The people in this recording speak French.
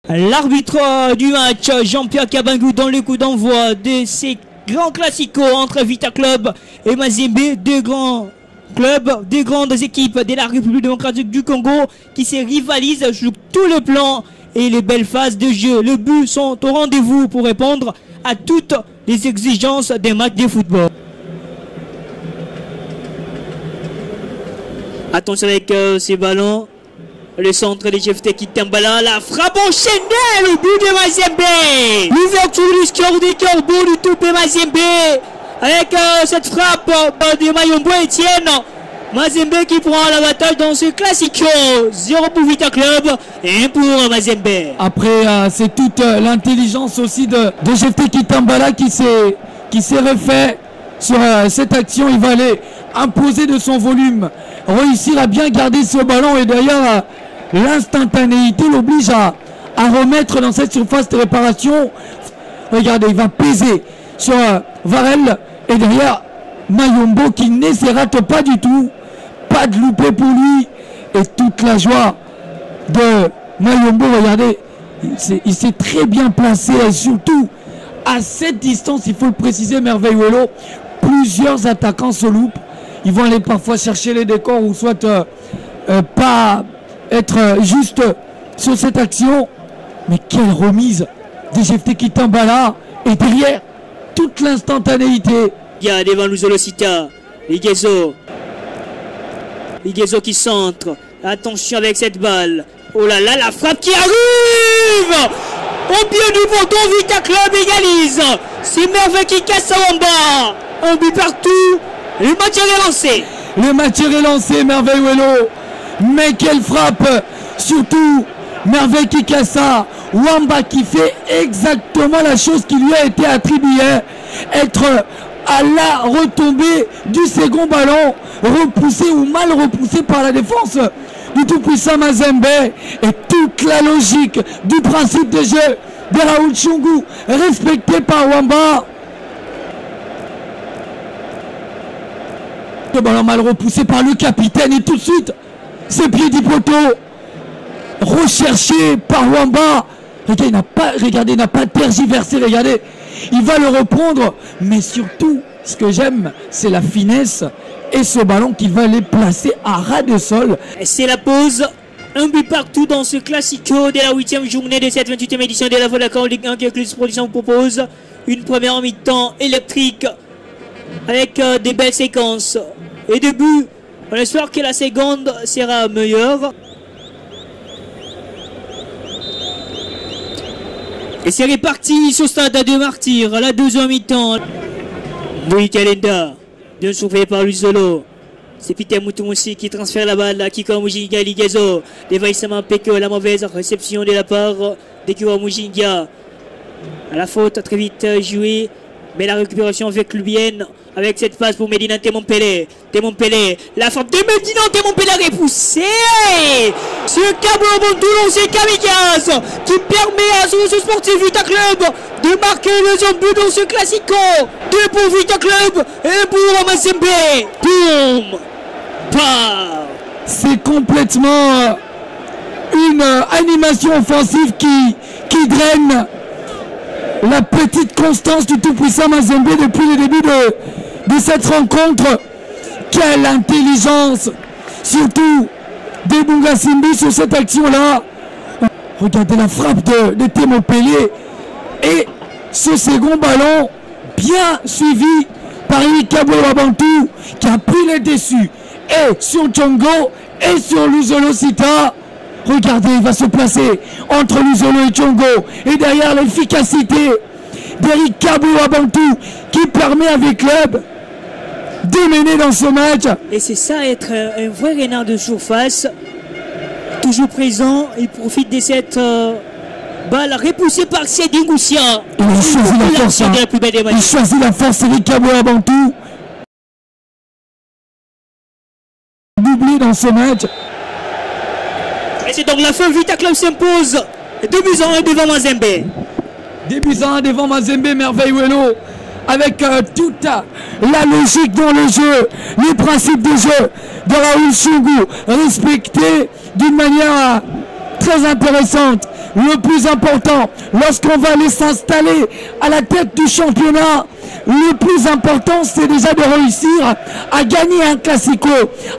L'arbitre du match, Jean-Pierre Kabangou, dans le coup d'envoi de ces grands classicos entre Vita Club et Mazembe, deux grands clubs, deux grandes équipes de la République démocratique du Congo qui se rivalisent sur tout le plan et les belles phases de jeu. Les buts sont au rendez-vous pour répondre à toutes les exigences des matchs de football. Attention avec ces ballons. Le centre de Jefte Kitambala, la frappe enchaînée, le but de Mazembe. L'ouverture du score du Corbeau du tout de Mazembe. Avec cette frappe de Mayombo Etienne. Mazembe qui prend l'avantage dans ce classico. 0 pour Vita Club et 1 pour Mazembe. Après, c'est toute l'intelligence aussi de Jefte Kitambala qui s'est refait sur cette action. Il va aller imposer de son volume, réussir à bien garder ce ballon et d'ailleurs l'instantanéité l'oblige à remettre dans cette surface de réparation. Regardez, il va peser sur Varel et derrière Mayombo qui ne se rate pas du tout. Pas de loupé pour lui et toute la joie de Mayombo. Regardez, il s'est très bien placé et surtout à cette distance, il faut le préciser, Merveilleux, plusieurs attaquants se loupent. Ils vont aller parfois chercher les décors ou soit pas être juste sur cette action. Mais quelle remise de Jefte Kitambala et derrière toute l'instantanéité. Il y a devant Luzolosita, Ligezo qui centre. Attention avec cette balle. Oh là là, la frappe qui arrive au pied du poteau. Vita Club égalise. C'est Merveille qui casse en bas. Un but partout. Le match est relancé. Le match est relancé, Merveilleux. Mais quelle frappe. Surtout Merveille qui casse. Wamba qui fait exactement la chose qui lui a été attribuée. Être à la retombée du second ballon, repoussé ou mal repoussé par la défense du tout-puissant Mazembe. Et toute la logique du principe de jeu de Raoul Chungu respecté par Wamba. Le ballon mal repoussé par le capitaine et tout de suite ses pieds du poteau recherché par Wamba. Regardez, il n'a pas tergiversé, regardez, il va le reprendre, mais surtout ce que j'aime c'est la finesse et ce ballon qu'il va les placer à ras de sol. C'est la pause, un but partout dans ce classico de la 8e journée de cette 28e édition de la Vodacom Ligue 1 que Clubs Production vous propose. Une première mi-temps électrique avec des belles séquences et des buts. On espère que la seconde sera meilleure. Et c'est reparti sur stade de Martyrs, la deuxième mi-temps. Louis Kalenda, bien soufflé par Luzolo. C'est Peter Moutoumousi qui transfère la balle à Kiko Mujinga Ligezo. Dévaissement Peko, la mauvaise réception de la part de Kiko Mujinga. À la faute, très vite joué. Mais la récupération avec Lubienne, avec cette passe pour Medina Temompele. La frappe de Medina Temompele repoussée. Ce Cabo Bontoulon, c'est Kamikaze qui permet à ce sportif Vita Club de marquer le deuxième but dans ce classico. 2 pour Vita Club et pour Mazembe. Boum. C'est complètement une animation offensive qui draine la petite constance du tout-puissant Mazembe depuis le début de cette rencontre. Quelle intelligence, surtout de Bunga Simbi sur cette action-là. Regardez la frappe de Temompele et ce second ballon bien suivi par Ika Boabantou qui a pris les déçus et sur Tchongo et sur Luzolosita. Regardez, il va se placer entre Luzolo et Tchongo. Et derrière l'efficacité d'Eric Kabou-Abantou qui permet avec Club de mener dans ce match. Et c'est ça, être un vrai renard de surface. Toujours présent, il profite de cette balle repoussée par Sedi Goussia. Il choisit la force. Il choisit la force, Eric Kabou-Abantou. Doublé dans ce match. Et c'est donc la fin, Vita Club s'impose 2-1 devant Mazembe. 2-1 devant Mazembe, Merveilleux, avec toute la logique dans le jeu, les principes de jeu de Raoul Chungu respectés d'une manière très intéressante le plus important, lorsqu'on va aller s'installer à la tête du championnat, le plus important c'est déjà de réussir à gagner un classico,